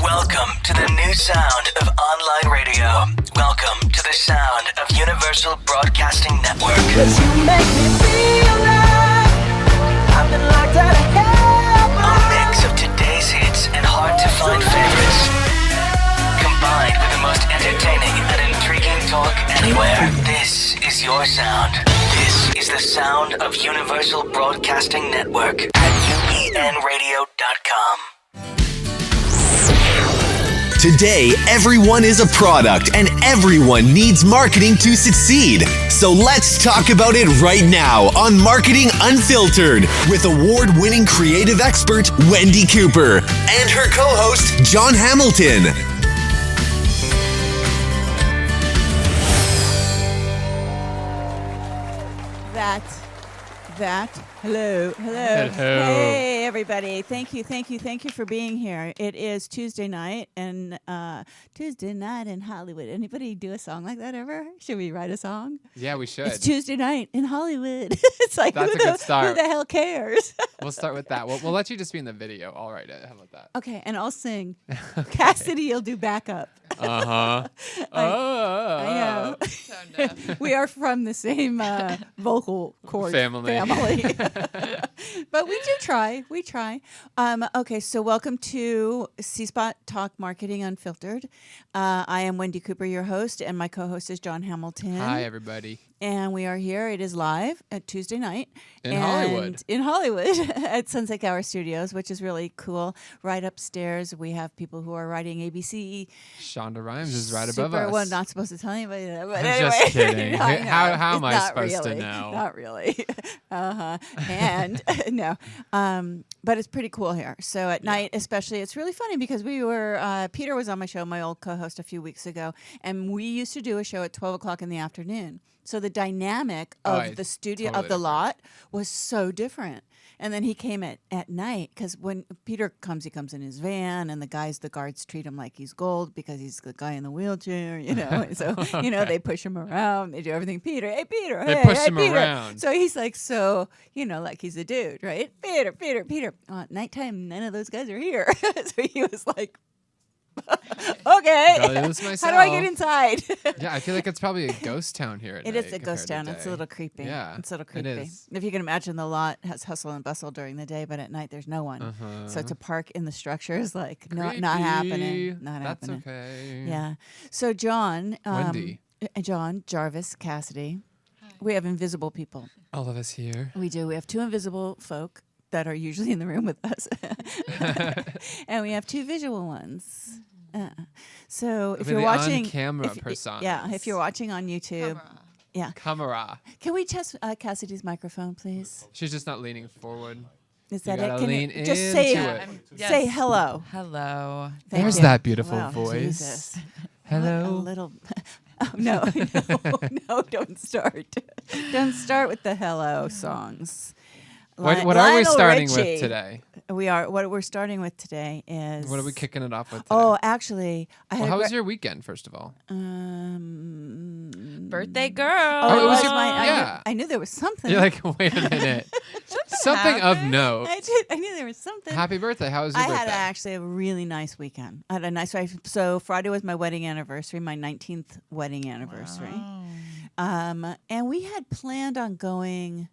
Welcome to the new sound of online radio. Welcome to the sound of Universal Broadcasting Network. 'Cause you make me feel like I've been locked out of hell. A mix of today's hits and hard-to-find favorites, combined with the most entertaining and intriguing talk anywhere. This is your sound. This is the sound of Universal Broadcasting Network at UBNradio.com. Today, everyone is a product and everyone needs marketing to succeed. So let's talk about it right now on Marketing Unfiltered with award-winning creative expert Wendi Cooper and her co-host John Hamilton. Hello. Hey, everybody. Thank you for being here. It is Tuesday night, and Tuesday night in Hollywood. Anybody do a song like that ever? Should we write a song? Yeah, we should. It's Tuesday night in Hollywood. It's like, That's a good start. Who the hell cares? We'll start with that. We'll let you just be in the video. I'll write it. How about that? Okay, and I'll sing. Cassidy will do backup. Uh-huh. I know. We are from the same vocal cord family. But we do try. We try. Okay, so welcome to C-Spot Talk Marketing Unfiltered. I am Wendi Cooper, your host, and my co-host is John Hamilton. Hi, everybody. And we are here. It is live at Tuesday night. In Hollywood at Sunset Gower Studios, which is really cool. Right upstairs, we have people who are writing ABC. Shonda Rhimes is right above us. Well, not supposed to tell anybody that, but I'm anyway. just kidding. How am I supposed to know? Not really. And no. But it's pretty cool here. So at night, especially, it's really funny because we were, Peter was on my show, my old co-host, a few weeks ago, and we used to do a show at 12 o'clock in the afternoon. So the dynamic of the studio, totally of the lot, was so different. And then he came at night because when Peter comes, he comes in his van, and the guards treat him like he's gold because he's the guy in the wheelchair, you know. And so, you know, they push him around. They do everything. Peter, hey, Peter, they hey, push hey, him Peter. around. So he's like, like he's a dude, right? Peter. At nighttime, none of those guys are here. So he was like, okay. How do I get inside? Yeah, I feel like it's probably a ghost town here at It night is a ghost town. It's a little creepy. Yeah, it's a little creepy. It is. If you can imagine, the lot has hustle and bustle during the day, but at night there's no one. So to park in the structure is like not happening. That's okay. Yeah. So John, Wendi. John, Jarvis, Cassidy, we have invisible people. All of us here. We do. We have two invisible folk that are usually in the room with us, and we have two visual ones. So if you're watching, if you're watching on YouTube, Camera. Can we test Cassidy's microphone, please? She's just not leaning forward. Is that it? Can you you just say Say hello? Hello. There's that beautiful voice. Jesus. Hello. A little. Oh, no, don't start. Don't start with the hello songs. What are we starting with today? What we're starting with today is. What are we kicking it off with today? Oh, actually, how was your weekend? First of all, birthday girl. Oh, it was I knew there was something. You're like, wait a minute, something of note. I knew there was something. Happy birthday! How was your birthday? I had actually a really nice weekend. I had a nice life. So Friday was my wedding anniversary, my 19th wedding anniversary. Wow. And we had planned on going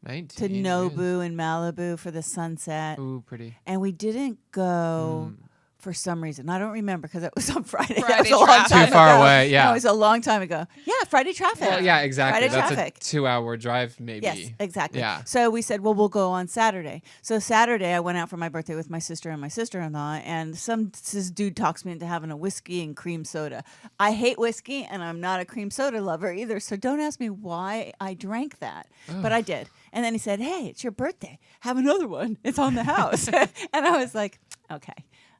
to Nobu in Malibu for the sunset. Ooh, pretty. And we didn't go for some reason. I don't remember because it was on Friday. Friday that was a long time Too far ago. away, yeah. No, it was a long time ago. Yeah, Friday traffic. Well, yeah, exactly. Friday That's traffic. a 2-hour drive, maybe. Yes, exactly. Yeah. So we said, well, we'll go on Saturday. So Saturday, I went out for my birthday with my sister and my sister-in-law, and this dude talks me into having a whiskey and cream soda. I hate whiskey, and I'm not a cream soda lover either, so don't ask me why I drank that. But I did. And then he said, hey, it's your birthday. Have another one. It's on the house. And I was like, okay.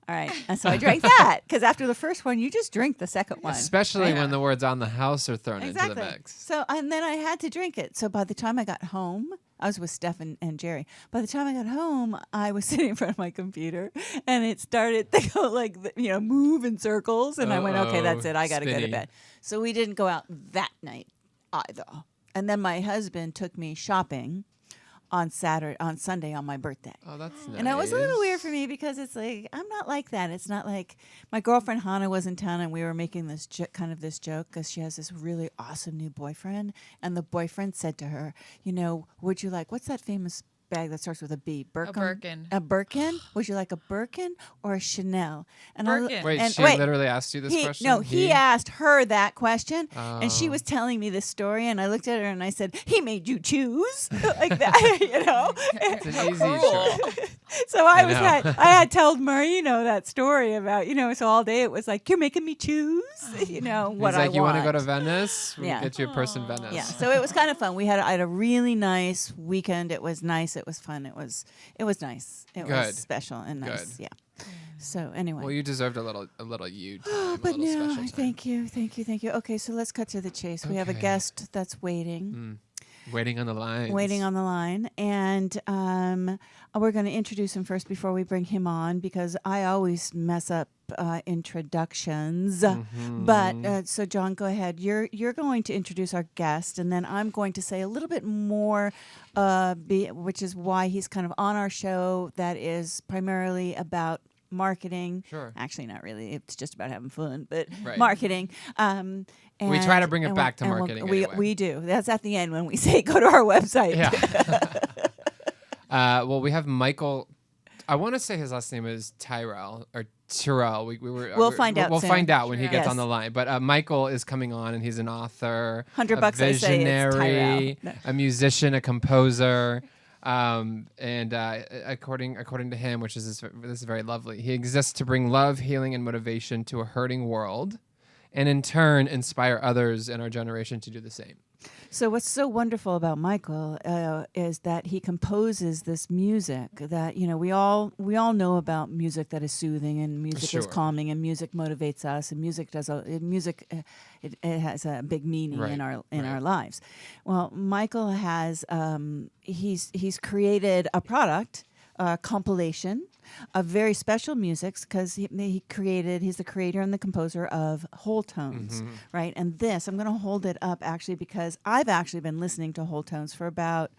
All right. And so I drank that because after the first one, you just drink the second one. Especially when the words on the house are thrown into the mix. So, and then I had to drink it. So by the time I got home, I was with Steph and Jerry. By the time I got home, I was sitting in front of my computer and it started to go move in circles. And I went, okay, that's it. I got to go to bed. So we didn't go out that night either. And then my husband took me shopping on Sunday on my birthday. Oh, that's nice. And it was a little weird for me because it's like, I'm not like that. It's not like my girlfriend Hannah was in town and we were making this this joke because she has this really awesome new boyfriend. And the boyfriend said to her, would you like, what's that famous bag that starts with a B? Birkin. A Birkin? Would you like a Birkin or a Chanel? And Birkin. Wait, she literally asked you this question? No, he asked her that question, and she was telling me this story, and I looked at her and I said, he made you choose? Like that, It's an easy choice. So I had told Murray, that story about, so all day it was like, you're making me choose, what He's I like, you want to go want. to Venice? We'll Yeah. get you a purse in Venice. Yeah, so it was kind of fun. I had a really nice weekend. It was nice. It was fun. It was nice. It Good. was special and nice. Good. Yeah. So anyway. Well, you deserved a little you time, But a little no, special time. thank you. Okay, so let's cut to the chase. We have a Okay. guest that's waiting. Waiting on the line. Waiting on the line, and we're going to introduce him first before we bring him on because I always mess up introductions. But so John, go ahead. You're going to introduce our guest, and then I'm going to say a little bit more, which is why he's kind of on our show. That is primarily about marketing. Sure. Actually, not really. It's just about having fun, but Right. marketing. We try to bring it back to we'll- marketing We anyway. we do. That's at the end when we say go to our website. Yeah. Well, we have Michael. I want to say his last name is Tyrrell or Tyrrell. We'll find out We'll soon. find out when he gets Yes. on the line. But Michael is coming on, and he's an author, $100 a I say it's visionary, Tyrrell. a musician, a composer. And according to him, which is this is very lovely, he exists to bring love, healing, and motivation to a hurting world, and in turn inspire others in our generation to do the same. So what's so wonderful about Michael is that he composes this music that we all know about music that is soothing and music Sure. is calming and music motivates us and music it has a big meaning Right, in our right. lives. Well, Michael has he's created a product. Compilation of very special musics because he's the creator and the composer of Whole Tones, right? And this, I'm going to hold it up actually because I've actually been listening to Whole Tones for about,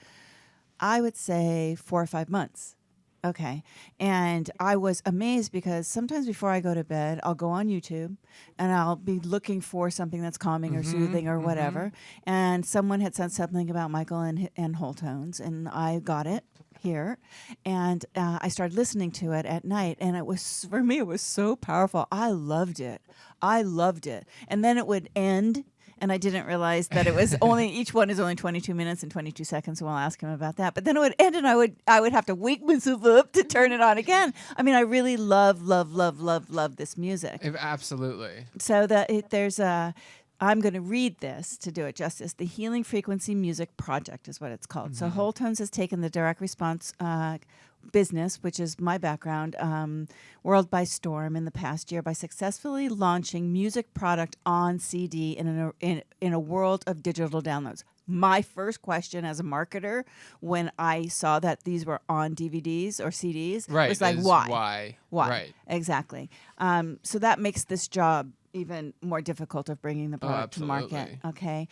I would say 4 or 5 months. Okay. And I was amazed because sometimes before I go to bed, I'll go on YouTube and I'll be looking for something that's calming or soothing or whatever. And someone had said something about Michael and Whole Tones, and I got it here. And I started listening to it at night. And it was, for me, it was so powerful. I loved it. And then it would end. And I didn't realize that it was each one is only 22 minutes and 22 seconds. So I'll ask him about that. But then it would end and I would have to wake myself up to turn it on again. I mean, I really love this music. Absolutely. So I'm going to read this to do it justice. The Healing Frequency Music Project is what it's called. So Whole Tones has taken the direct response business, which is my background, world by storm in the past year by successfully launching music product on CD in a world of digital downloads. My first question as a marketer when I saw that these were on DVDs or CDs was like, why? Why? Right. Exactly. So that makes this job even more difficult of bringing the product to market. Okay.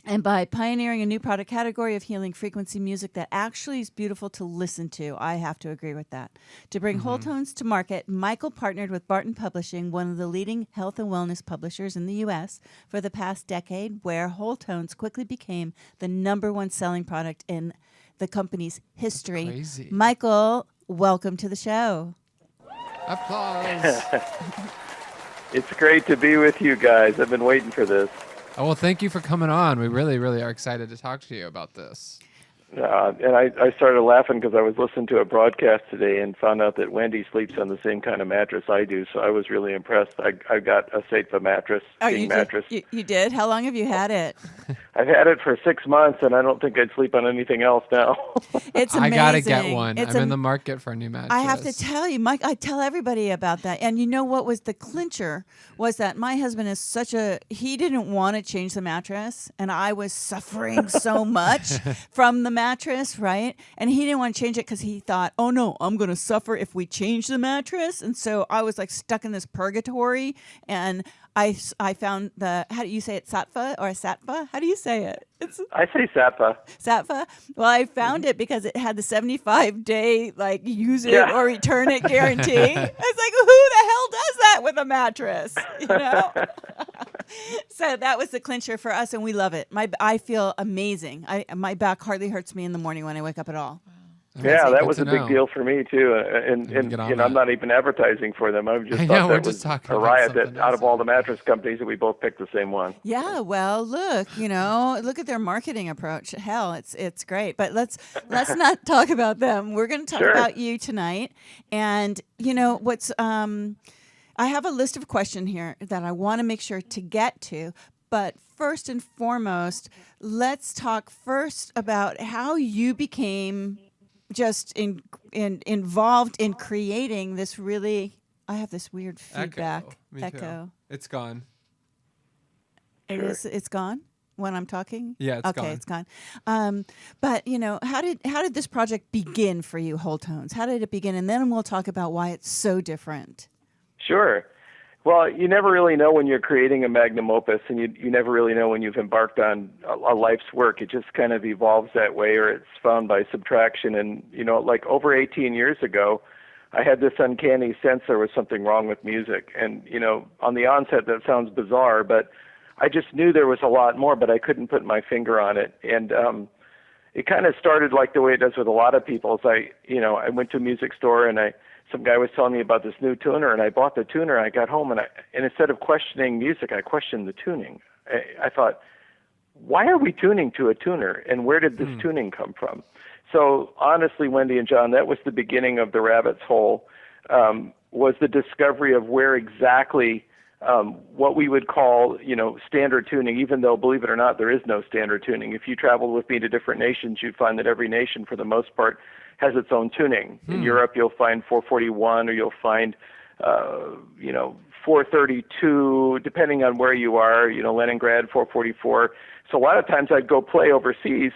And by pioneering a new product category of healing frequency music that actually is beautiful to listen to, I have to agree with that. To bring Whole Tones to market, Michael partnered with Barton Publishing, one of the leading health and wellness publishers in the U.S. for the past decade, where Whole Tones quickly became the #1 selling product in the company's history. Crazy. Michael, welcome to the show. Applause. It's great to be with you guys. I've been waiting for this. Oh, well, thank you for coming on. We really, really are excited to talk to you about this. And I started laughing because I was listening to a broadcast today and found out that Wendi sleeps on the same kind of mattress I do, so I was really impressed. I got a Safa mattress, king mattress. You did? How long have you had it? I've had it for 6 months, and I don't think I'd sleep on anything else now. It's amazing. I got to get one. It's I'm in the market for a new mattress. I have to tell you, Mike, I tell everybody about that. And you know what was the clincher was that my husband is he didn't want to change the mattress, and I was suffering so much from the mattress, right? And he didn't want to change it because he thought, oh no, I'm going to suffer if we change the mattress. And so I was like stuck in this purgatory. And I found how do you say it, Sattva or Sattva? How do you say it? I say Sattva. Sattva. Well, I found it because it had the 75-day like use it Yeah. or return it guarantee. I was like, who the hell does that with a mattress? You know. So that was the clincher for us, and we love it. I feel amazing. My back hardly hurts me in the morning when I wake up at all. Yeah, that Good was to a big know. deal for me too. And get on you know, I'm that. not even advertising for them. I just I thought know, we're that just was talking a about riot that something out of else. all the mattress companies that we both picked the same one. Yeah, well, look at their marketing approach. Hell, it's great. But let's not talk about them. We're going to talk Sure. about you tonight. And you know what's I have a list of questions here that I want to make sure to get to. But first and foremost, let's talk first about how you became just involved in creating this really. I have this weird feedback. Me too. It's gone. It's gone when I'm talking. Yeah, it's okay, gone. it's gone. But you know, how did this project begin for you, Whole Tones? How did it begin? And then we'll talk about why it's so different. Sure. Well, you never really know when you're creating a magnum opus, and you never really know when you've embarked on a life's work. It just kind of evolves that way, or it's found by subtraction. And, you know, like over 18 years ago, I had this uncanny sense there was something wrong with music. And, you know, on the onset, that sounds bizarre, but I just knew there was a lot more, but I couldn't put my finger on it. And it kind of started like the way it does with a lot of people. I went to a music store, and some guy was telling me about this new tuner, and I bought the tuner, and I got home, and instead of questioning music, I questioned the tuning. I thought, why are we tuning to a tuner, and where did this tuning come from? So honestly, Wendi and John, that was the beginning of the rabbit's hole, was the discovery of where exactly what we would call, you know, standard tuning, even though, believe it or not, there is no standard tuning. If you traveled with me to different nations, you'd find that every nation, for the most part, has its own tuning. In Europe, you'll find 441, or you'll find, 432, depending on where you are, you know, Leningrad, 444. So a lot of times I'd go play overseas,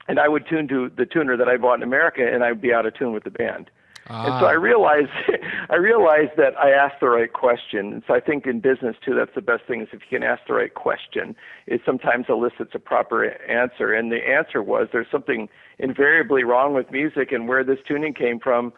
and I would tune to the tuner that I bought in America, and I'd be out of tune with the band. And so I realized that I asked the right question. And so I think in business too, that's the best thing, is if you can ask the right question, it sometimes elicits a proper answer. And the answer was, there's something invariably wrong with music, and where this tuning came from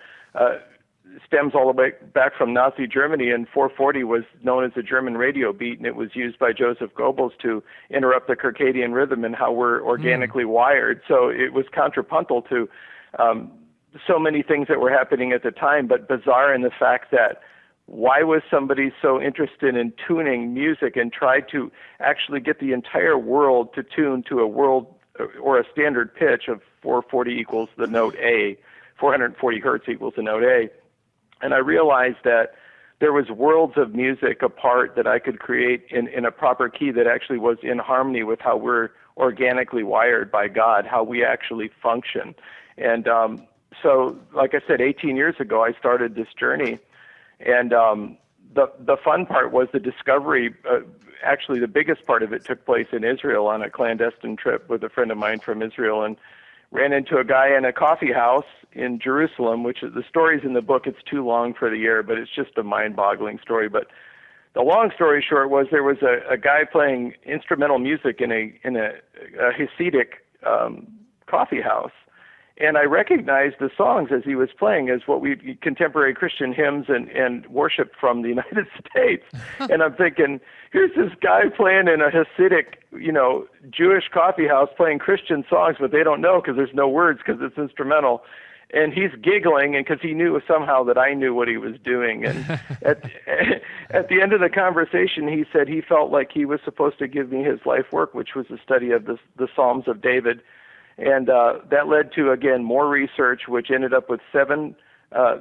stems all the way back from Nazi Germany. And 440 was known as the German radio beat, and it was used by Joseph Goebbels to interrupt the circadian rhythm and how we're organically wired. So it was contrapuntal to so many things that were happening at the time, but bizarre in the fact that why was somebody so interested in tuning music and tried to actually get the entire world to tune to a world or a standard pitch of 440 equals the note A, 440 hertz equals the note A. And I realized that there was worlds of music apart that I could create in a proper key that actually was in harmony with how we're organically wired by God, how we actually function. And so, like I said, 18 years ago, I started this journey, and the fun part was the discovery. Actually, the biggest part of it took place in Israel on a clandestine trip with a friend of mine from Israel, and ran into a guy in a coffee house in Jerusalem, which is, the story's in the book. It's too long for the air, but it's just a mind-boggling story. But the long story short was, there was a guy playing instrumental music in a Hasidic coffee house. And I recognized the songs as he was playing as what we contemporary Christian hymns and worship from the United States. And I'm thinking, here's this guy playing in a Hasidic, you know, Jewish coffee house playing Christian songs, but they don't know because there's no words because it's instrumental. And he's giggling, and because he knew somehow that I knew what he was doing. And at the end of the conversation, he said he felt like he was supposed to give me his life work, which was the study of the Psalms of David. And that led to, again, more research, which ended up with 7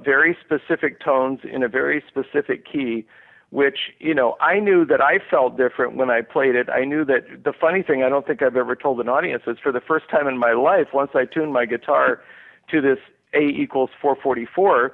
very specific tones in a very specific key, which, you know, I knew that I felt different when I played it. I knew that the funny thing, I don't think I've ever told an audience, is for the first time in my life, once I tuned my guitar to this A equals 444,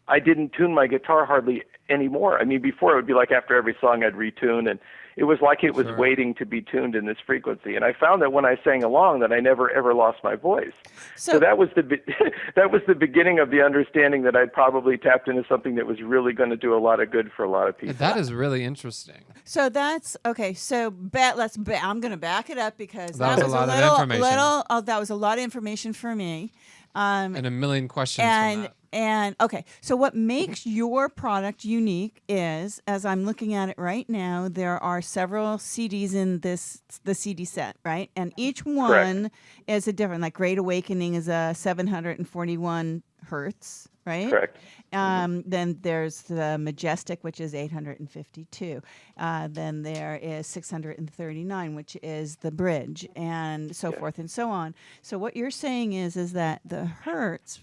I didn't tune my guitar hardly anymore. I mean, before it would be like after every song I'd retune, and It was like it was Sure. waiting to be tuned in this frequency. And I found that when I sang along that I never ever lost my voice. So that was that was the beginning of the understanding that I'd probably tapped into something that was really going to do a lot of good for a lot of people. That is really interesting. So that's okay. So I'm going to back it up because That was a lot of information. That was a lot of information for me. And a million questions from that. And okay, so what makes your product unique is, as I'm looking at it right now, there are several CDs in the CD set, right? And each one is a different. Like Great Awakening is a 741 hertz, right? Correct. Then there's the Majestic, which is 852. Then there is 639, which is the Bridge, and so forth and so on. So what you're saying is that the hertz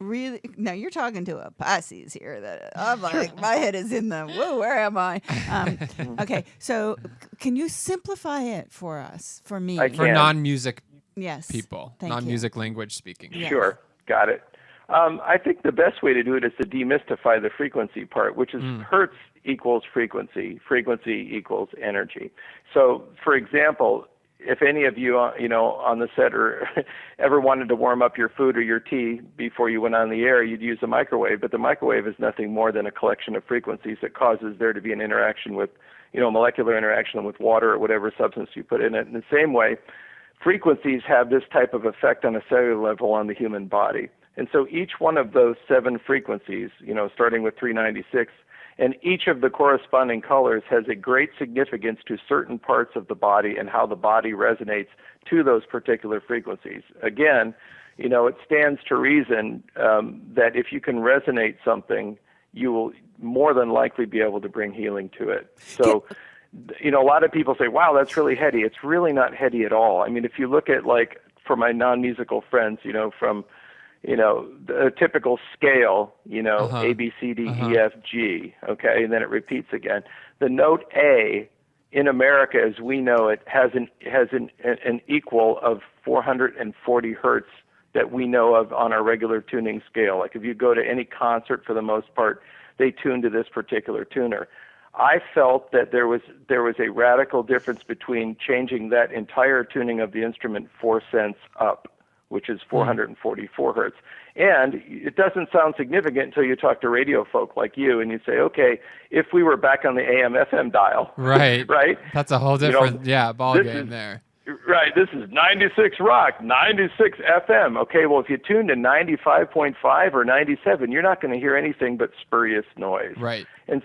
really, now you're talking to a Pisces here. That I'm like, my head is in the whoa. Where am I? Okay, so can you simplify it for us, for me? I For can. non-music Yes. people, Thank non-music language speaking. Yeah. Sure, got it. I think the best way to do it is to demystify the frequency part, which is hertz equals frequency, frequency equals energy. So, for example, if any of you, on the set or ever wanted to warm up your food or your tea before you went on the air, you'd use a microwave. But the microwave is nothing more than a collection of frequencies that causes there to be an interaction with, molecular interaction with water or whatever substance you put in it. In the same way, frequencies have this type of effect on a cellular level on the human body. And so each one of those 7 frequencies, starting with 396, and each of the corresponding colors has a great significance to certain parts of the body and how the body resonates to those particular frequencies. Again, it stands to reason that if you can resonate something, you will more than likely be able to bring healing to it. So, a lot of people say, wow, that's really heady. It's really not heady at all. I mean, if you look at, like, for my non-musical friends, from the typical scale, A, B, C, D, E, F, G, okay, and then it repeats again. The note A in America, as we know it, has an equal of 440 hertz that we know of on our regular tuning scale. Like if you go to any concert, for the most part, they tune to this particular tuner. I felt that there was a radical difference between changing that entire tuning of the instrument 4 cents up, which is 444 hertz. And it doesn't sound significant until you talk to radio folk like you and you say, okay, if we were back on the AM FM dial, Right. right? That's a whole different, ball game there. Right, this is 96 rock, 96 FM. Okay, well, if you tune to 95.5 or 97, you're not going to hear anything but spurious noise. Right. And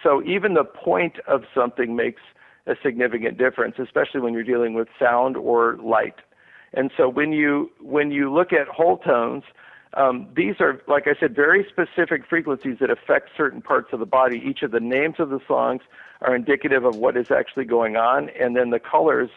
so even the point of something makes a significant difference, especially when you're dealing with sound or light. And so when you look at whole tones, these are, like I said, very specific frequencies that affect certain parts of the body. Each of the names of the songs are indicative of what is actually going on, and then the colors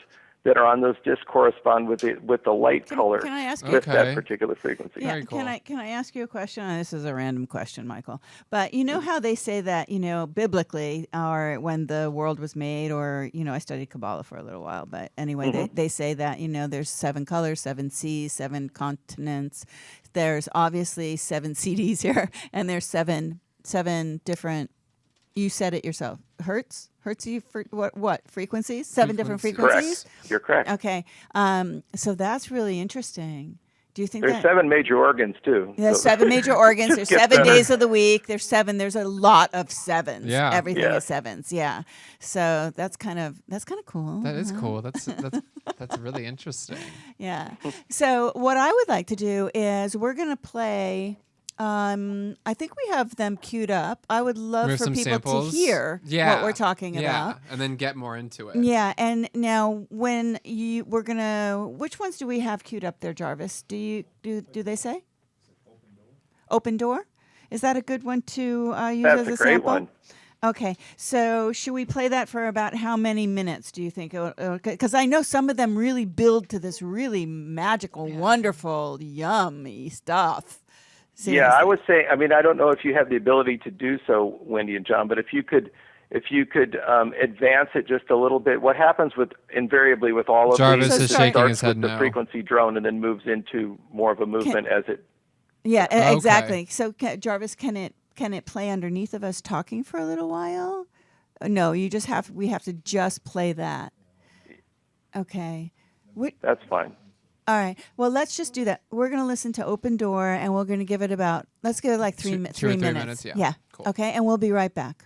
that are on those discs correspond with the light color can I ask you- with that Okay. particular frequency. Yeah, Very cool. can I ask you a question? This is a random question, Michael. But you know how they say that, biblically, or when the world was made, or, I studied Kabbalah for a little while, but anyway, they say that, there's 7 colors, 7 seas, 7 continents. There's obviously 7 CDs here, and there's seven different, you said it yourself, hertz, what frequencies? 7 different frequencies? Correct. You're correct. Okay. So that's really interesting. Do you think There's that 7 major organs too. there's So- 7 major organs? There's Get 7 better. days of the week. There's 7. There's a lot of 7s. Yeah. Everything Yeah. is 7s. Yeah. So that's kind of cool. That is cool. That's really interesting. Yeah. So what I would like to do is we're gonna play. I think we have them queued up. I would love There's for some people samples. to hear what we're talking Yeah, about. and then get more into it. Yeah, and now which ones do we have queued up there, Jarvis? Do they say? Open door? Is that a good one to use That's as a a great sample? one. Okay, so should we play that for about how many minutes, do you think? Because I know some of them really build to this really magical, wonderful, yummy stuff. Yeah, I Seriously. would say. I mean, I don't know if you have the ability to do so, Wendy and John, but if you could advance it just a little bit, what happens invariably with all of Jarvis these? is it shaking starts his head with the no. frequency drone and then moves into more of a movement as it. Yeah, Okay. exactly. So Jarvis, can it play underneath of us talking for a little while? No, you just have. We have to just play that. Okay. That's fine. All right. Well, let's just do that. We're going to listen to Open Door, and we're going to give it about. Let's give it like Two or 3 3 minutes. minutes, yeah. Yeah. Cool. Okay, and we'll be right back.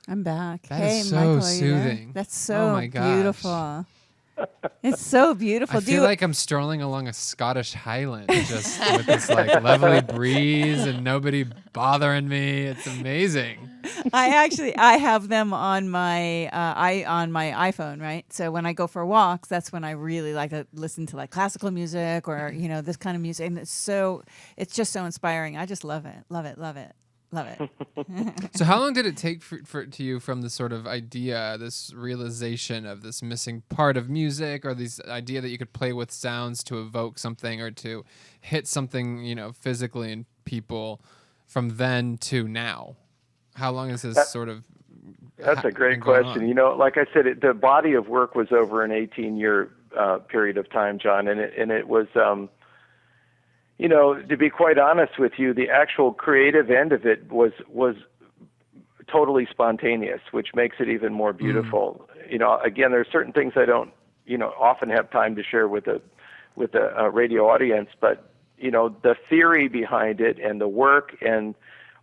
I'm back. That hey, is so Michael, are you there? soothing. That's Oh so my gosh. beautiful. It's so beautiful. I feel like I'm strolling along a Scottish highland, just with this like lovely breeze and nobody bothering me. It's amazing. I have them on my on my iPhone, right? So when I go for walks, that's when I really like to listen to like classical music or this kind of music, and it's just so inspiring. I just love it, love it, love it, love it. So how long did it take to you from the sort of idea, this realization of this missing part of music, or this idea that you could play with sounds to evoke something or to hit something, physically in people, from then to now? How long is this sort of? That's a great question. Like I said, the body of work was over an 18-year period of time, John, and it was. To be quite honest with you, the actual creative end of it was totally spontaneous, which makes it even more beautiful. Again, there are certain things I don't, often have time to share with a radio audience, but the theory behind it and the work and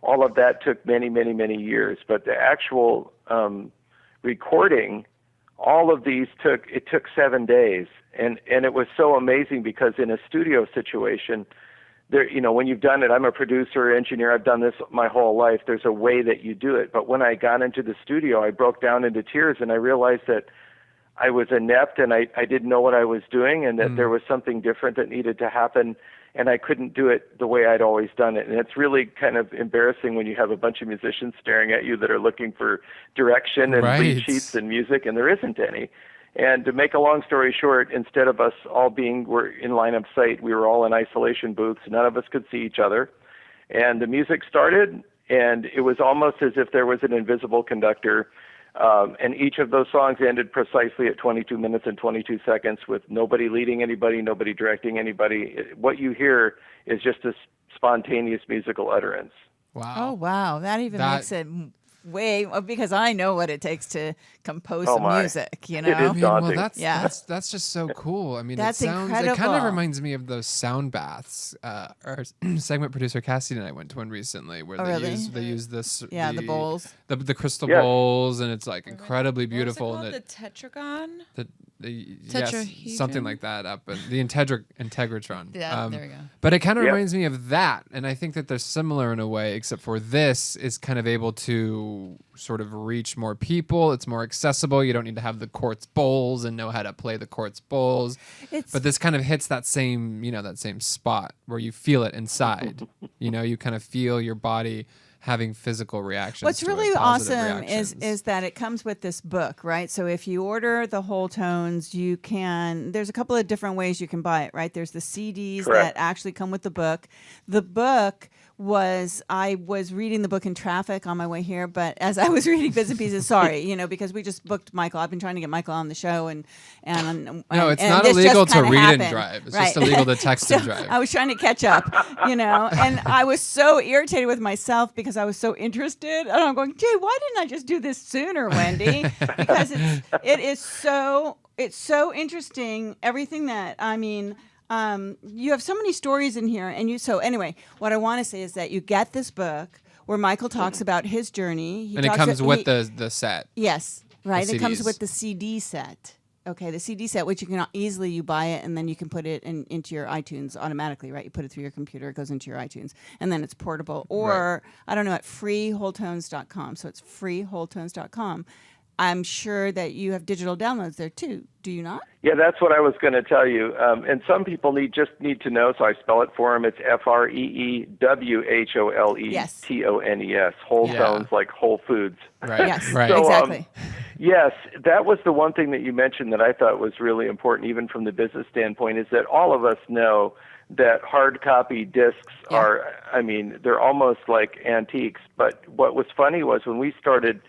all of that took many, many, many years. But the actual recording, all of these took 7 days, and it was so amazing because in a studio situation, there, when you've done it, I'm a producer, engineer, I've done this my whole life. There's a way that you do it. But when I got into the studio, I broke down into tears, and I realized that I was inept and I didn't know what I was doing, and that there was something different that needed to happen, and I couldn't do it the way I'd always done it. And it's really kind of embarrassing when you have a bunch of musicians staring at you that are looking for direction and lead sheets and music, and there isn't any. And to make a long story short, instead of us all were in line of sight, we were all in isolation booths. None of us could see each other. And the music started, and it was almost as if there was an invisible conductor. And each of those songs ended precisely at 22 minutes and 22 seconds with nobody leading anybody, nobody directing anybody. What you hear is just a spontaneous musical utterance. Wow. Oh, wow. That makes it because I know what it takes to compose some music, It is daunting. That's just so cool. I mean, that's it kind incredible. of reminds me of those sound baths. Our segment producer Cassie and I went to one recently where they use this the bowls, the crystal bowls, and it's like incredibly beautiful. What's it called? The tetragon? Yes, something like that. The Integratron. Yeah, there we go. But it kind of reminds me of that, and I think that they're similar in a way, except for this is kind of able to sort of reach more people. It's more accessible. You don't need to have the quartz bowls and know how to play the quartz bowls. But this kind of hits that same spot where you feel it inside. You kind of feel your body having physical reactions. What's to really it, awesome reactions. is that it comes with this book, right? So if you order the whole tones, there's a couple of different ways you can buy it, right? There's the CDs that actually come with the book. The book I was reading the book in traffic on my way here, but as I was reading bits and pieces, because we just booked Michael. I've been trying to get Michael on the show, no, it's not illegal to read and drive. It's just illegal to text and drive. I was trying to catch up, and I was so irritated with myself because I was so interested, and I'm going, Jay, why didn't I just do this sooner, Wendy? Because it's so interesting. Everything that you have so many stories in here, so anyway, what I want to say is that you get this book where Michael talks about his journey. It comes with the set. Yes, right. It comes with the CD set. Okay, the CD set, which you buy it, and then you can put it into your iTunes automatically, right? You put it through your computer, it goes into your iTunes, and then it's portable. Or, I don't know, at freewholetones.com. So it's freewholetones.com. I'm sure that you have digital downloads there too. Do you not? Yeah, that's what I was going to tell you. And some people need to know, so I spell it for them. It's FREEWHOLETONES. Whole tones, like Whole Foods. Right. Yes. Right. So, exactly. Yes, that was the one thing that you mentioned that I thought was really important, even from the business standpoint, is that all of us know that hard copy discs are, they're almost like antiques. But what was funny was when we started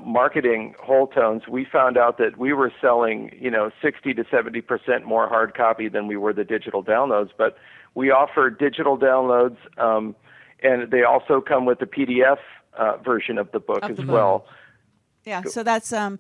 marketing whole tones, we found out that we were selling, 60 to 70% more hard copy than we were the digital downloads. But we offer digital downloads, and they also come with the PDF version of the book as well. Yeah, so that's I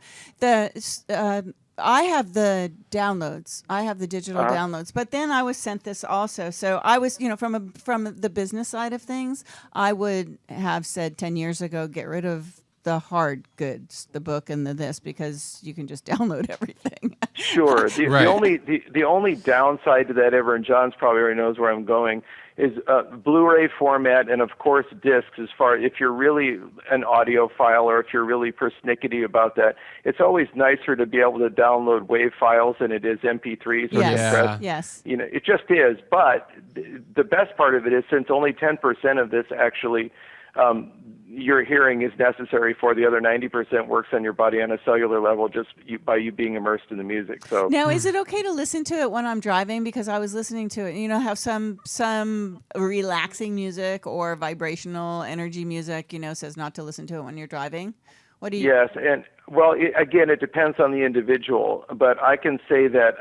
have the downloads. I have the digital downloads. But then I was sent this also. So I was, from the business side of things, I would have said 10 years ago, get rid of the hard goods, the book and this, because you can just download everything. Sure. Right. The only downside to that ever, and John's probably already knows where I'm going, is Blu-ray format and of course discs. As far if you're really an audiophile or if you're really persnickety about that, it's always nicer to be able to download WAV files than it is MP3s or Yes. compressed. Yes. You know, it just is. But the best part of it is since only 10% of this actually your hearing is necessary for, the other 90% works on your body on a cellular level just by you being immersed in the music. So Now, is it okay to listen to it when I'm driving? Because I was listening to it, you know, have some relaxing music or vibrational energy music, you know, says not to listen to it when you're driving. What do you? Yes, and well, again, it depends on the individual, but I can say that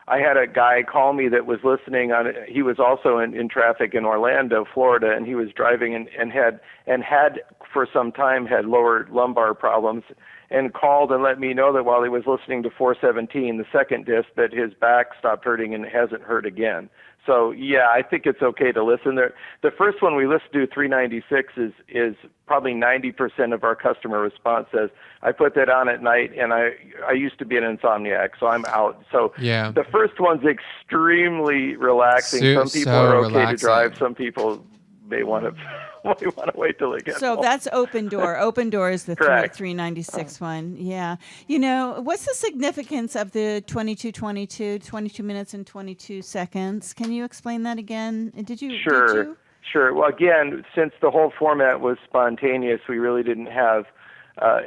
I had a guy call me that was listening on. He was also in traffic in Orlando, Florida, and he was driving and had for some time had lower lumbar problems, and called and let me know that while he was listening to 417, the second disc, that his back stopped hurting and it hasn't hurt again. So yeah, I think it's okay to listen. The first one we listened to, 396, is probably 90% of our customer response says, I put that on at night and I used to be an insomniac, so I'm out. So Yeah. the first one's extremely relaxing. Some people so are okay relaxing. to drive. Some people may want to wait till they get So home. that's Open Door. Open Door is the Correct. 396 one. Yeah. You know, what's the significance of the 22:22, 22 minutes and 22 seconds? Can you explain that again? Did you? Sure. Well, again, since the whole format was spontaneous, we really didn't have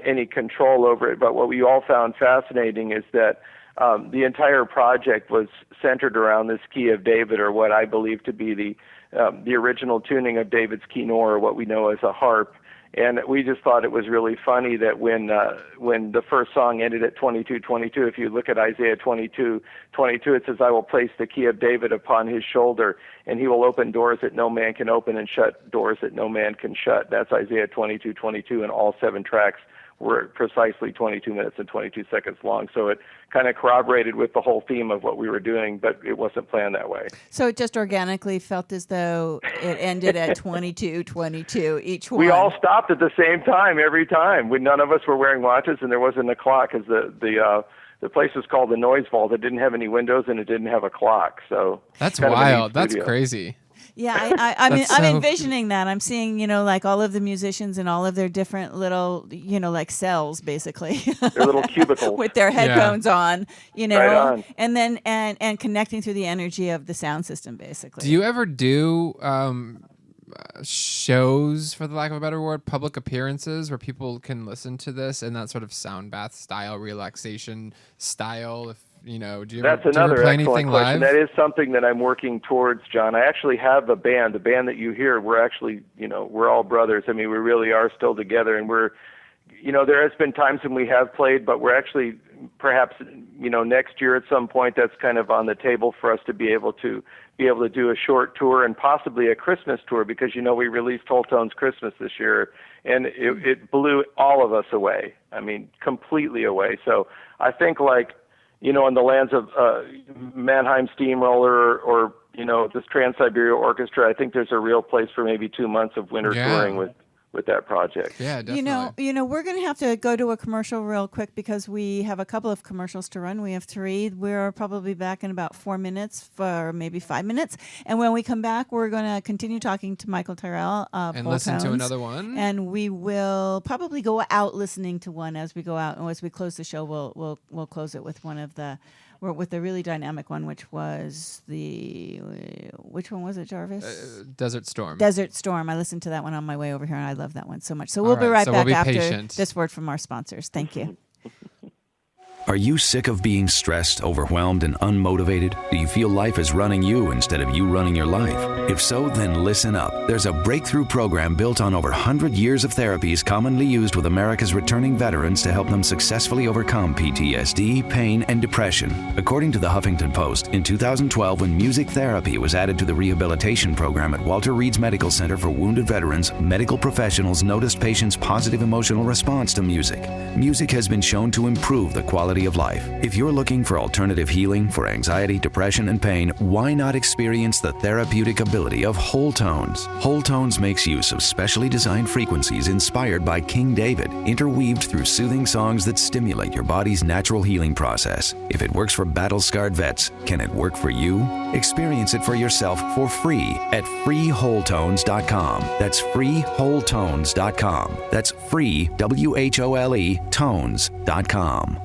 any control over it. But what we all found fascinating is that the entire project was centered around this key of David, or what I believe to be the original tuning of David's key nor, or what we know as a harp. And we just thought it was really funny that when the first song ended at 22:22, if you look at Isaiah 22:22, it says, I will place the key of David upon his shoulder, and he will open doors that no man can open and shut doors that no man can shut. That's Isaiah 22:22, and all 7 tracks were precisely 22 minutes and 22 seconds long. So it kind of corroborated with the whole theme of what we were doing, but it wasn't planned that way. So it just organically felt as though it ended at 22:22 each one. We all stopped at the same time every time. None of us were wearing watches, and there wasn't a clock, because the place was called the Noise Vault. It didn't have any windows, and it didn't have a clock. So That's kind of a neat wild. That's studio. crazy. Yeah, I'm That's I'm so- envisioning that. I'm seeing, you know, like all of the musicians and all of their different little, you know, like cells, basically. Their little cubicles. With their headphones on, you know, Right on. and then and connecting through the energy of the sound system, basically. Do you ever do shows, for the lack of a better word, public appearances where people can listen to this in that sort of sound bath style, relaxation style? If you know, do you That's ever, do you ever another play excellent anything question. live? That is something that I'm working towards, John. I actually have a band. The band that you hear, we're actually, you know, we're all brothers. I mean, we really are still together, and we're, you know, there has been times when we have played, but we're actually, perhaps, you know, next year at some point, that's kind of on the table for us to be able to do a short tour and possibly a Christmas tour, because, you know, we released Whole Tones Christmas this year, and it blew all of us away. I mean, completely away. So I think, like, you know, in the lands of Mannheim Steamroller or, you know, this Trans-Siberia Orchestra, I think there's a real place for maybe 2 months of winter touring with that project. Yeah, definitely. You know, we're going to have to go to a commercial real quick because we have a couple of commercials to run. We have 3. We're probably back in about 4 minutes, for maybe 5 minutes. And when we come back, we're going to continue talking to Michael Tyrrell of And Whole listen to Tones. another one. And we will probably go out listening to one as we go out. And as we close the show, we'll close it with one of the. With the really dynamic one, which was which one was it, Jarvis? Desert Storm. Desert Storm. I listened to that one on my way over here, and I love that one so much. So All we'll be right, right so back we'll be after patient. this word from our sponsors. Thank you. Are you sick of being stressed, overwhelmed, and unmotivated? Do you feel life is running you instead of you running your life? If so, then listen up. There's a breakthrough program built on over 100 years of therapies commonly used with America's returning veterans to help them successfully overcome PTSD, pain, and depression. According to the Huffington Post, in 2012, when music therapy was added to the rehabilitation program at Walter Reed's Medical Center for Wounded Veterans, medical professionals noticed patients' positive emotional response to music. Music has been shown to improve the quality quality of life. If you're looking for alternative healing for anxiety, depression, and pain, why not experience the therapeutic ability of Whole Tones? Whole Tones makes use of specially designed frequencies inspired by King David, interweaved through soothing songs that stimulate your body's natural healing process. If it works for battle-scarred vets, can it work for you? Experience it for yourself for free at freewholetones.com. That's freewholetones.com. That's free, WHOLE, tones.com.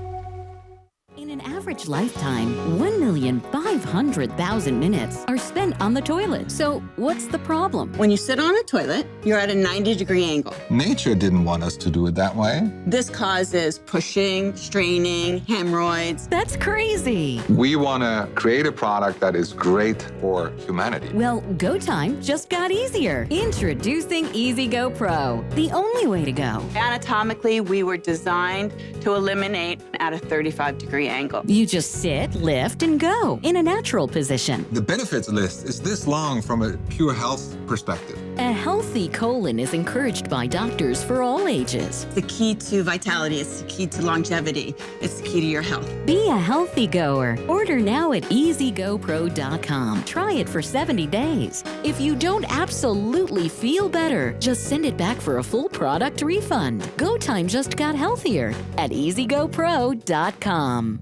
In an average lifetime, 1,500,000 minutes are spent on the toilet. So what's the problem? When you sit on a toilet, you're at a 90-degree angle. Nature didn't want us to do it that way. This causes pushing, straining, hemorrhoids. That's crazy. We want to create a product that is great for humanity. Well, go time just got easier. Introducing Easy Go Pro, the only way to go. Anatomically, we were designed to eliminate at a 35-degree angle. You just sit, lift, and go in a natural position. The benefits list is this long from a pure health perspective. A healthy colon is encouraged by doctors for all ages. The key to vitality, it's the key to longevity, it's the key to your health. Be a healthy goer. Order now at EasyGoPro.com. Try it for 70 days. If you don't absolutely feel better, just send it back for a full product refund. Go time just got healthier at EasyGoPro.com.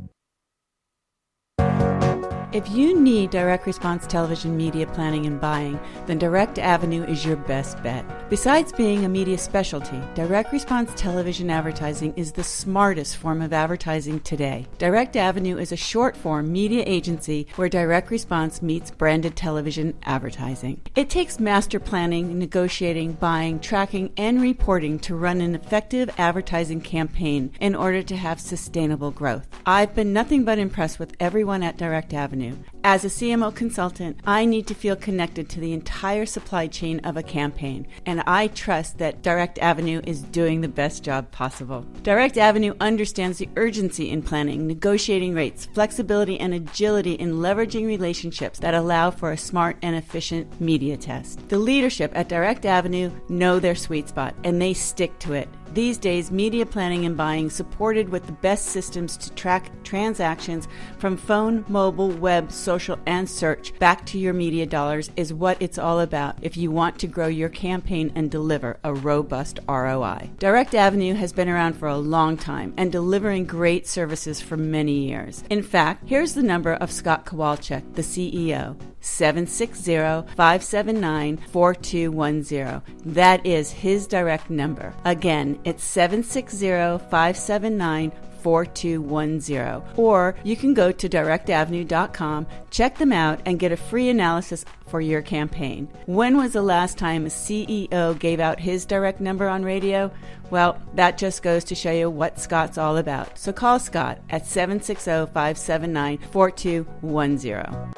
If you need direct response television media planning and buying, then Direct Avenue is your best bet. Besides being a media specialty, direct response television advertising is the smartest form of advertising today. Direct Avenue is a short form media agency where direct response meets branded television advertising. It takes master planning, negotiating, buying, tracking, and reporting to run an effective advertising campaign in order to have sustainable growth. I've been nothing but impressed with everyone at Direct Avenue. As a CMO consultant, I need to feel connected to the entire supply chain of a campaign, and I trust that Direct Avenue is doing the best job possible. Direct Avenue understands the urgency in planning, negotiating rates, flexibility, and agility in leveraging relationships that allow for a smart and efficient media test. The leadership at Direct Avenue know their sweet spot, and they stick to it. These days, media planning and buying supported with the best systems to track transactions from phone, mobile, web, social, and search back to your media dollars is what it's all about if you want to grow your campaign and deliver a robust ROI. Direct Avenue has been around for a long time and delivering great services for many years. In fact, here's the number of Scott Kowalczyk, the CEO. 760-579-4210. That is his direct number. Again, it's 760-579-4210. Or you can go to directavenue.com, check them out, and get a free analysis for your campaign. When was the last time a CEO gave out his direct number on radio? Well, that just goes to show you what Scott's all about. So call Scott at 760-579-4210.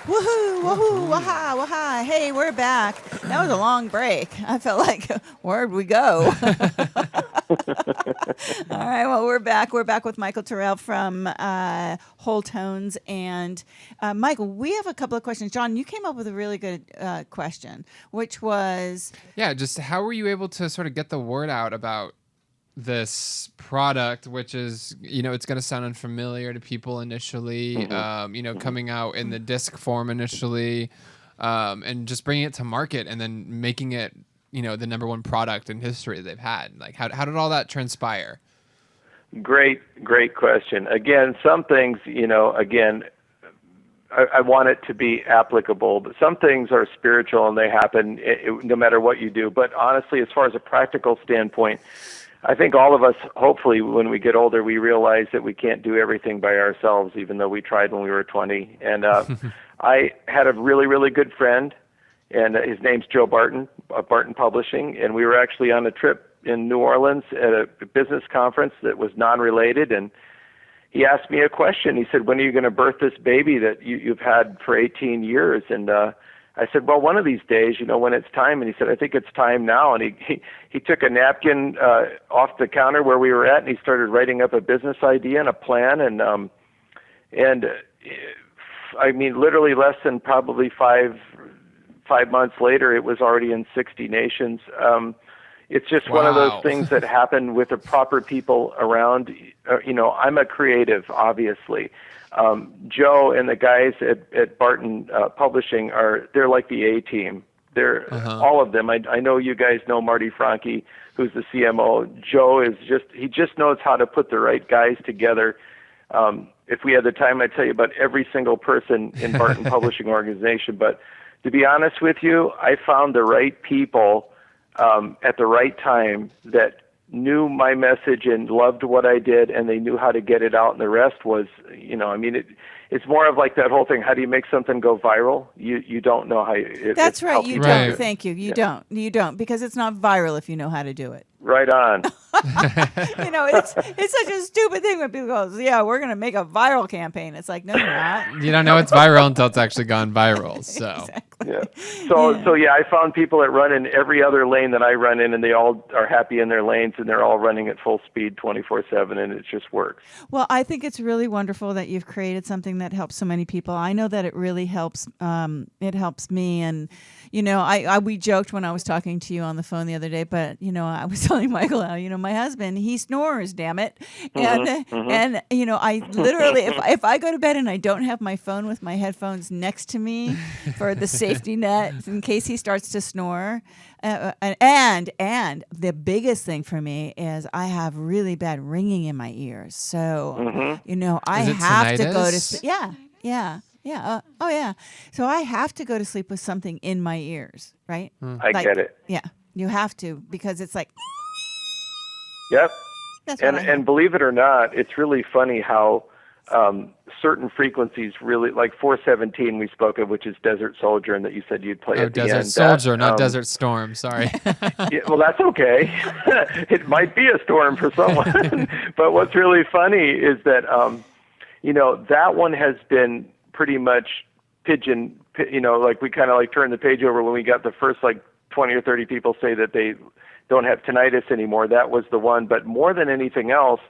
Woohoo, woohoo, waha, waha. Hey, we're back. That was a long break. I felt like, where'd we go? All right, well, we're back. We're back with Michael Tyrrell from Whole Tones. And Michael, we have a couple of questions. John, you came up with a really good question, which was... Yeah, just how were you able to sort of get the word out about this product, which is, it's going to sound unfamiliar to people initially, coming out in the disc form initially, and just bringing it to market and then making it, the number one product in history that they've had. Like, how did all that transpire? Great question. Again, some things, I want it to be applicable, but some things are spiritual and they happen no matter what you do. But honestly, as far as a practical standpoint, I think all of us, hopefully, when we get older, we realize that we can't do everything by ourselves, even though we tried when we were 20. And I had a really, really good friend, and his name's Joe Barton, of Barton Publishing, and we were actually on a trip in New Orleans at a business conference that was non-related, and he asked me a question. He said, when are you going to birth this baby that you've had for 18 years? And I said, well, one of these days, when it's time. And he said, I think it's time now. And he took a napkin off the counter where we were at, and he started writing up a business idea and a plan. And I mean, literally less than probably 5 5 months later, it was already in 60 nations. It's just one of those things that happen with the proper people around. I'm a creative, obviously. Joe and the guys at Barton Publishing they're like the A-team. They're all of them. I know you guys know Marty Franke, who's the CMO. Joe he just knows how to put the right guys together. If we had the time, I'd tell you about every single person in Barton Publishing organization. But to be honest with you, I found the right people at the right time that knew my message and loved what I did, and they knew how to get it out. And the rest was, it's more of like that whole thing. How do you make something go viral? You don't know how. That's right. You don't. Thank you. You don't. You don't, because it's not viral if you know how to do it. Right on. It's such a stupid thing when people go, yeah, we're going to make a viral campaign. It's like, no, you're not. You don't know it's viral until it's actually gone viral. So. Exactly. Yeah. So I found people that run in every other lane that I run in, and they all are happy in their lanes, and they're all running at full speed 24/7, and it just works. Well, I think it's really wonderful that you've created something that helps so many people. I know that it really helps. It helps me, and we joked when I was talking to you on the phone the other day, but I was telling Michael how my husband, he snores, damn it, and I literally if I go to bed and I don't have my phone with my headphones next to me for the safety net in case he starts to snore, and the biggest thing for me is I have really bad ringing in my ears, so I have to go to sleep. Yeah. Oh, yeah. So I have to go to sleep with something in my ears, right? I get it. Yeah, you have to, because it's like. Yep. And believe it or not, it's really funny how certain frequencies really, like 417 we spoke of, which is Desert Soldier, and that you said you'd play at the end. Desert Soldier, not Desert Storm. Sorry. Yeah, well, that's okay. It might be a storm for someone. But what's really funny is that, that one has been pretty much like we kind of like turned the page over when we got the first like 20 or 30 people say that they don't have tinnitus anymore. That was the one. But more than anything else,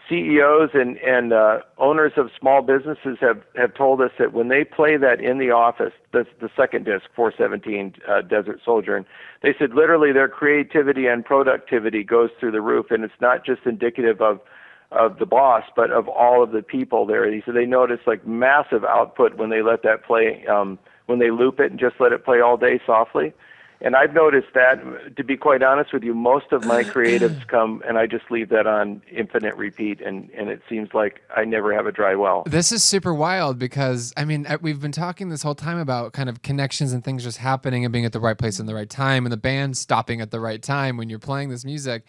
CEOs and owners of small businesses have told us that when they play that in the office, the second disc, 417 Desert Soldier, and they said literally their creativity and productivity goes through the roof, and it's not just indicative of the boss, but of all of the people there. He said they notice like massive output when they let that play, when they loop it and just let it play all day softly. And I've noticed that, to be quite honest with you, most of my creatives come and I just leave that on infinite repeat, and it seems like I never have a dry well. This is super wild because, we've been talking this whole time about kind of connections and things just happening and being at the right place in the right time, and the band stopping at the right time when you're playing this music.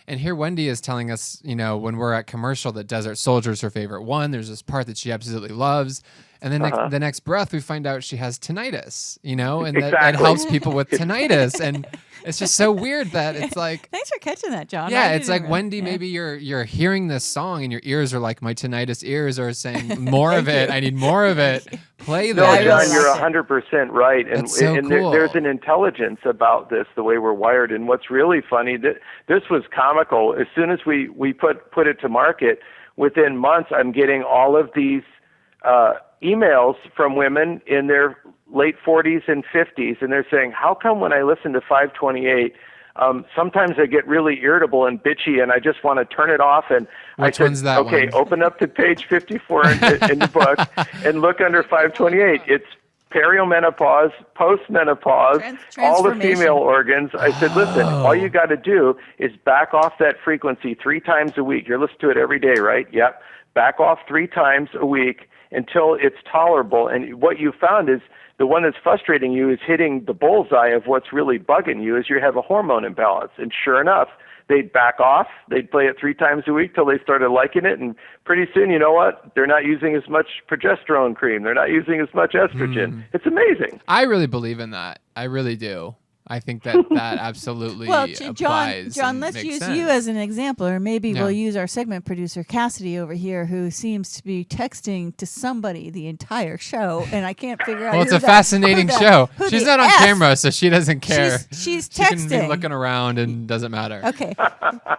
And here Wendi is telling us, when we're at commercial, that Desert Soldier is her favorite one. There's this part that she absolutely loves. And then the next breath, we find out she has tinnitus, and that helps people with tinnitus. And it's just so weird that it's like... Thanks for catching that, John. Yeah, it's like, Wendi, maybe you're hearing this song and your ears are like my tinnitus ears are saying, more of it. I need more of it. Play this. No, John, you're 100% right. And, That's so cool. There's an intelligence about this, the way we're wired. And what's really funny, this was comical. As soon as we put it to market, within months, I'm getting all of these emails from women in their late 40s and 50s, and they're saying, how come when I listen to 528, sometimes I get really irritable and bitchy, and I just want to turn it off? And Which I said, one's that okay, one? Open up to page 54 in the book and look under 528. It's perimenopause, postmenopause, all the female organs. I said, listen, all you got to do is back off that frequency 3 times a week. You're listening to it every day, right? Yep. Back off 3 times a week until it's tolerable. And what you found is the one that's frustrating you is hitting the bullseye of what's really bugging you, is you have a hormone imbalance. And sure enough, they'd back off. They'd play it 3 times a week till they started liking it. And pretty soon, you know what? They're not using as much progesterone cream. They're not using as much estrogen. It's amazing. I really believe in that. I really do. I think that absolutely applies. John, let's use sense. you as an example, or maybe we'll use our segment producer Cassidy over here, who seems to be texting to somebody the entire show, and I can't figure out. Well, it's a fascinating show. She's not on camera, so she doesn't care. She's She texting. can be looking around and doesn't matter. Okay,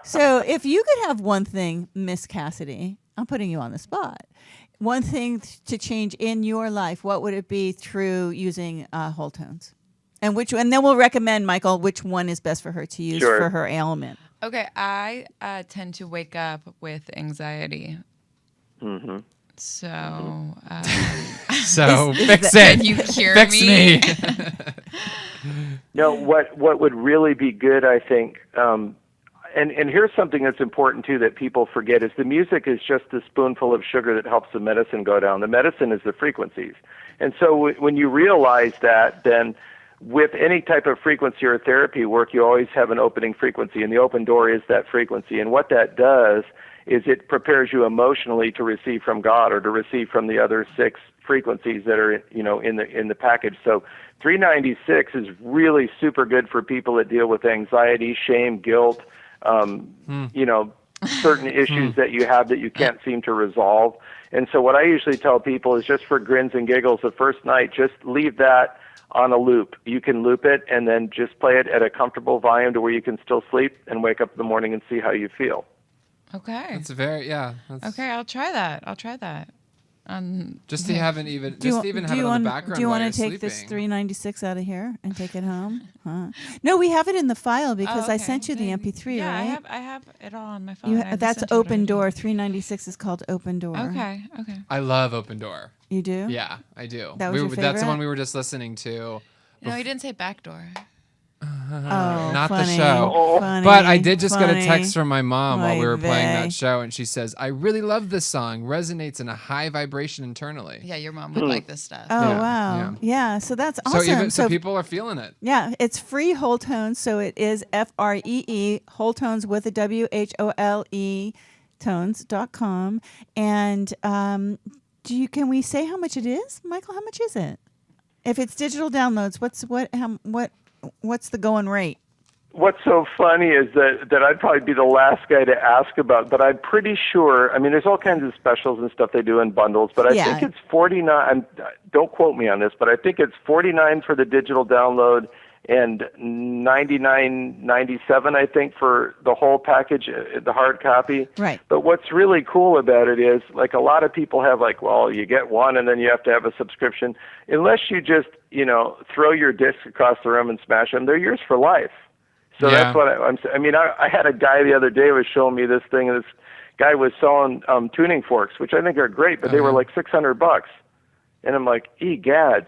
so if you could have one thing, Miss Cassidy, I'm putting you on the spot. One thing to change in your life, what would it be through using whole tones? And then we'll recommend, Michael, which one is best for her to use Sure. for her ailment. Okay, I tend to wake up with anxiety. Mm-hmm. So, So Is fix that- it. Can you hear Fix me? No, what would really be good, I think, and here's something that's important too that people forget is the music is just a spoonful of sugar that helps the medicine go down. The medicine is the frequencies. And so when you realize that, then with any type of frequency or therapy work, you always have an opening frequency, and the open door is that frequency. And what that does is it prepares you emotionally to receive from God or to receive from the other 6 frequencies that are, in the package. So 396 is really super good for people that deal with anxiety, shame, guilt, certain issues that you have that you can't seem to resolve. And so what I usually tell people is just for grins and giggles, the first night, just leave that on a loop. You can loop it and then just play it at a comfortable volume to where you can still sleep and wake up in the morning and see how you feel. Okay. It's very Okay, I'll try that. Just to have it even, Do you, just to even do have you it on want, the background. do you while want to you're take this sleeping. 396 out of here and take it home? Huh? No, we have it in the file because I sent you the MP3, yeah, right? I have it all on my phone. That's Open Door. 396 is called Open Door. Okay. I love Open Door. You do? Yeah, I do. That was your That's the favorite? one we were just listening to. No, he didn't say backdoor. Oh, Not funny, the show. funny, But I did just get a funny. text from my mom while we were Oy playing vey. that show, and she says, "I really love this song. Resonates in a high vibration internally." Yeah, your mom would like this stuff. Oh, Yeah, wow. Yeah, so that's So awesome. so people are feeling it. Yeah, it's free whole tones, so it is FREE, whole tones with a WHOLE, tones.com. And can we say how much it is? Michael, how much is it? If it's digital downloads, what's the going rate? What's so funny is that I'd probably be the last guy to ask about, but I'm pretty sure, there's all kinds of specials and stuff they do in bundles, but I think it's 49, don't quote me on this, but I think it's 49 for the digital download and 99.97 I think for the whole package, the hard copy. Right. But what's really cool about it is, like, a lot of people have, like, well, you get one and then you have to have a subscription. Unless you just, throw your discs across the room and smash them, they're yours for life. So that's what I had a guy the other day was showing me this thing, and this guy was selling tuning forks, which I think are great, but they were like $600. And I'm like, egads.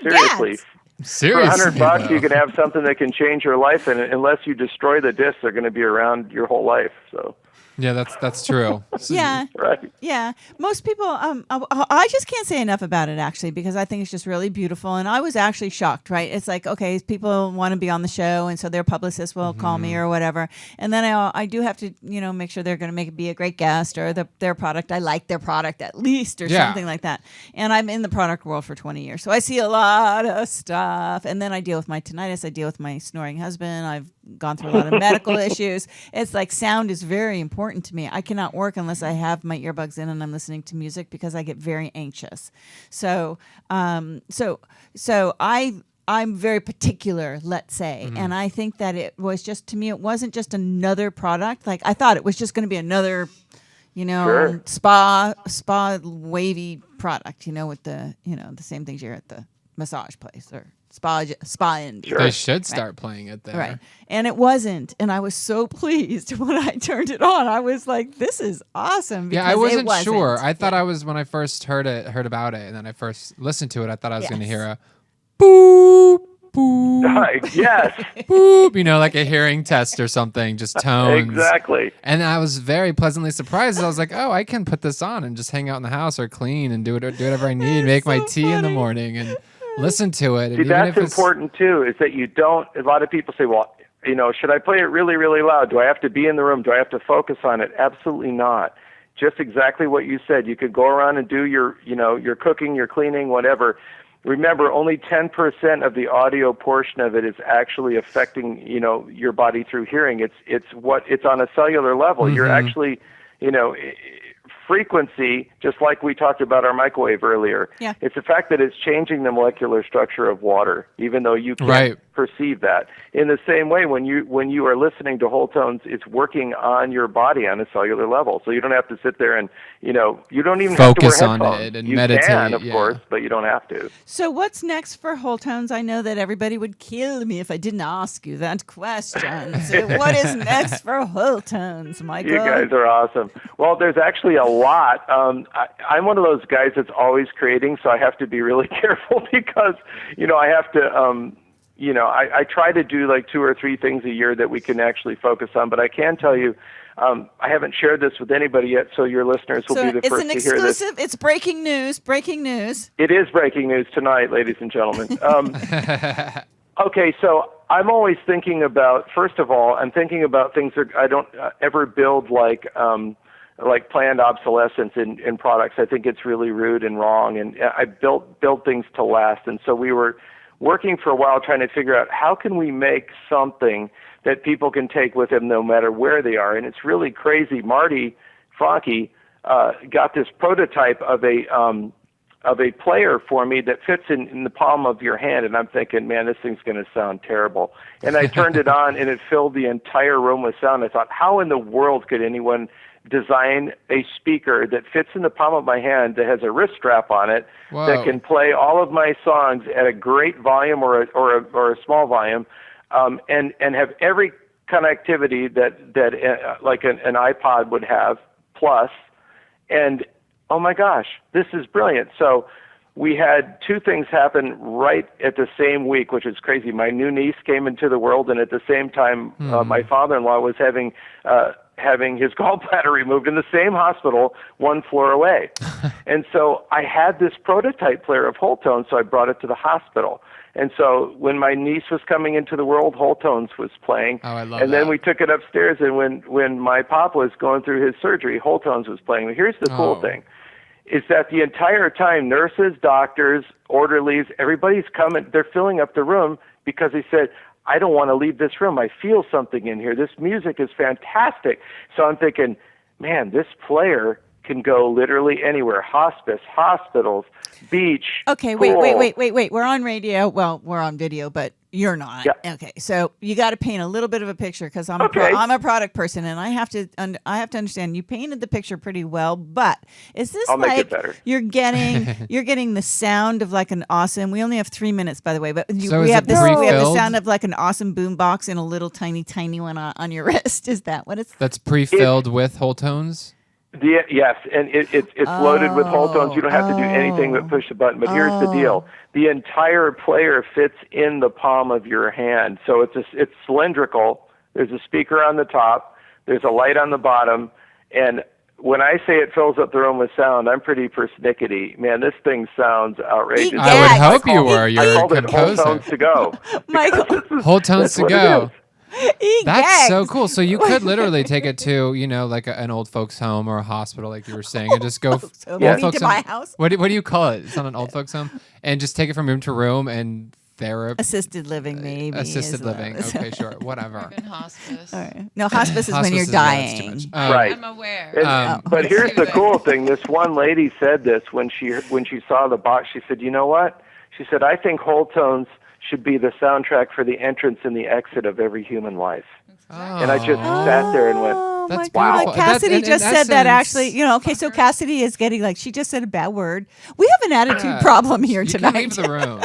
Seriously. Seriously, for $100, you can have something that can change your life, and unless you destroy the discs, they're going to be around your whole life. So. Yeah, that's true. Yeah. Right. Yeah. Most people, I just can't say enough about it, actually, because I think it's just really beautiful. And I was actually shocked, right? It's like, okay, people want to be on the show, and so their publicist will call me or whatever. And then I do have to, make sure they're going to be a great guest, or their product. I like their product at least, or something like that. And I'm in the product world for 20 years. So I see a lot of stuff. And then I deal with my tinnitus. I deal with my snoring husband. I've gone through a lot of medical issues. It's like sound is very important to me. I cannot work unless I have my earbuds in and I'm listening to music because I get very anxious. So I'm very particular, let's say. And I think that it was just, to me, it wasn't just another product. Like, I thought it was just going to be another, Sure. spa wavy product, with the, the same things you're at the massage place or spa in. Sure. They should start playing it there. Right. And it wasn't. And I was so pleased when I turned it on. I was like, this is awesome. Yeah, I because wasn't it wasn't. sure. I thought I was, when I first heard about it, and then I first listened to it, I thought I was going to hear a boop, boop, Right. Yes. boop, like a hearing test or something, just tones. Exactly. And I was very pleasantly surprised. I was like, oh, I can put this on and just hang out in the house or clean and do whatever I need, make my tea in the morning and listen to it. See, that's important too, is that you don't, a lot of people say, well, should I play it really, really loud? Do I have to be in the room? Do I have to focus on it? Absolutely not. Just exactly what you said. You could go around and do your cooking, your cleaning, whatever. Remember, only 10% of the audio portion of it is actually affecting, your body through hearing. It's on a cellular level. Mm-hmm. You're actually, frequency, just like we talked about our microwave earlier. Yeah. It's the fact that it's changing the molecular structure of water, even though you can't perceive that. In the same way, when you are listening to whole tones, it's working on your body on a cellular level. So you don't have to sit there and, you don't even Focus have to wear on headphones. it and you meditate. can, of course, but you don't have to. So what's next for whole tones? I know that everybody would kill me if I didn't ask you that question. So what is next for whole tones, Michael? You guys are awesome. Well, there's actually a lot. I'm one of those guys that's always creating, so I have to be really careful because, I have to, I try to do like 2 or 3 things a year that we can actually focus on. But I can tell you, I haven't shared this with anybody yet, so your listeners will be the first to hear this. It's an exclusive. It's breaking news. Breaking news. It is breaking news tonight, ladies and gentlemen. Okay, so I'm always thinking about, first of all, I'm thinking about things that I don't ever build like planned obsolescence in products. I think it's really rude and wrong, and I build things to last. And so we were working for a while trying to figure out how can we make something that people can take with them no matter where they are. And it's really crazy. Marty Franke got this prototype of a player for me that fits in the palm of your hand, and I'm thinking, man, this thing's going to sound terrible. And I turned it on, and it filled the entire room with sound. I thought, how in the world could anyone design a speaker that fits in the palm of my hand that has a wrist strap on it that can play all of my songs at a great volume or a small volume, and have every connectivity that like an iPod would have plus, and oh my gosh, this is brilliant. So we had 2 things happen right at the same week, which is crazy. My new niece came into the world, and at the same time, my father-in-law was having his gallbladder removed in the same hospital 1 floor away. And so I had this prototype player of whole tones, so I brought it to the hospital. And so when my niece was coming into the world, whole tones was playing. Oh, I love and that. then we took it upstairs, and when my pop was going through his surgery, whole tones was playing. But here's the cool thing, is that the entire time, nurses, doctors, orderlies, everybody's coming, they're filling up the room because they said, I don't want to leave this room. I feel something in here. This music is fantastic. So I'm thinking, man, this player can go literally anywhere. Hospice, hospitals, beach. Okay, pool. wait. We're on radio. Well, we're on video, but you're not. Yeah. Okay, so you got to paint a little bit of a picture because I'm a product person, and I have to understand. You painted the picture pretty well, but is this I'll make like it better. you're getting the sound of like an awesome? We only have 3 minutes, by the way, but So we is have it this. We have the pre-filled? sound of like an awesome boombox and a little tiny one on your wrist. Is that what it's? That's pre-filled with whole tones? Yes, and it's loaded with whole tones. You don't have to do anything but push the button. But here's the deal: the entire player fits in the palm of your hand. So it's cylindrical. There's a speaker on the top. There's a light on the bottom. And when I say it fills up the room with sound, I'm pretty persnickety. Man, this thing sounds outrageous. I would hope you were. You're I a called it whole composer. tones to go. Michael. Whole tones That's to what it go. is. That's so cool. So you could literally take it to, like an old folks home or a hospital, like you were saying, and just go. Maybe to my house. What do you call it? It's not an old folks home, and just take it from room to room and therapy. Assisted living, maybe. Assisted living. Okay, sure, whatever. Even hospice. All right. No, hospice is when you're Hospice that's too dying. much. Right. I'm aware. And, but here's the cool thing. This one lady said this when she saw the box. She said, you know what? She said, I think whole tones should be the soundtrack for the entrance and the exit of every human life. And I just sat there and went, Oh That's my God. beautiful. Cassidy In just said that essence- actually. Okay, so Cassidy is getting like, she just said a bad word. We have an attitude problem here You tonight. can leave the room.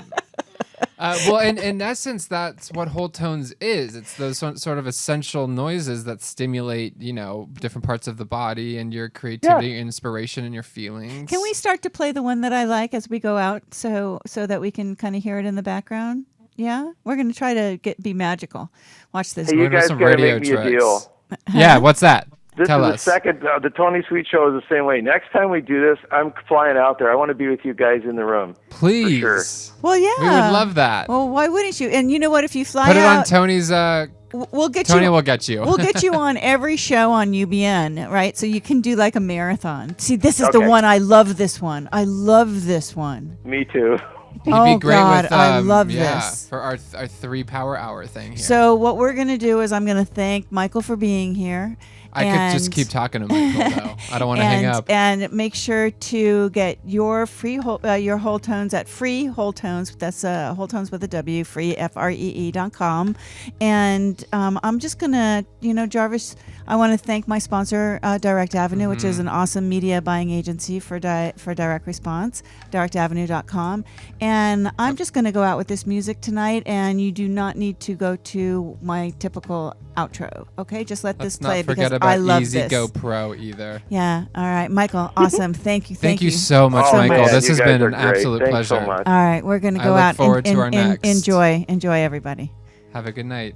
Well, in essence, that's what whole tones is. It's those sort of essential noises that stimulate, different parts of the body and your creativity, inspiration, and your feelings. Can we start to play the one that I like as we go out so that we can kind of hear it in the background? Yeah? We're going to try to be magical. Watch this. hey, you Learn guys some got to radio make me a tricks. deal. Yeah, what's that? This Tell is us. the second. The Tony Sweet Show is the same way. Next time we do this, I'm flying out there. I want to be with you guys in the room. Please. For sure. Well, yeah. We would love that. Well, why wouldn't you? And you know what? If you fly Put it on out, Tony's. we'll get Tony you. will get you. We'll get you on every show on UBN, right? So you can do like a marathon. See, this is the Okay. one. I love this one. I love this one. Me too. He'd Oh, be great God, with I love yeah, this. for our 3 power hour thing here. So what we're going to do is I'm going to thank Michael for being here. I could just keep talking to Michael though. I don't want to hang up. And make sure to get your free your whole tones at Free Whole Tones. That's whole tones with a W, free FREE.com. And I'm just gonna, Jarvis, I want to thank my sponsor, Direct Avenue, which is an awesome media buying agency for direct response, directavenue.com. And I'm just going to go out with this music tonight, and you do not need to go to my typical outro. Okay, just let this play because I love Easy this. Go Pro either. Yeah. All right, Michael. Awesome. Thank you. Thank you so much, Michael. Man, this you has guys been are an great. absolute Thanks pleasure. so much. All right, we're going to I go look out forward to our and next. enjoy everybody. Have a good night.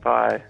Bye.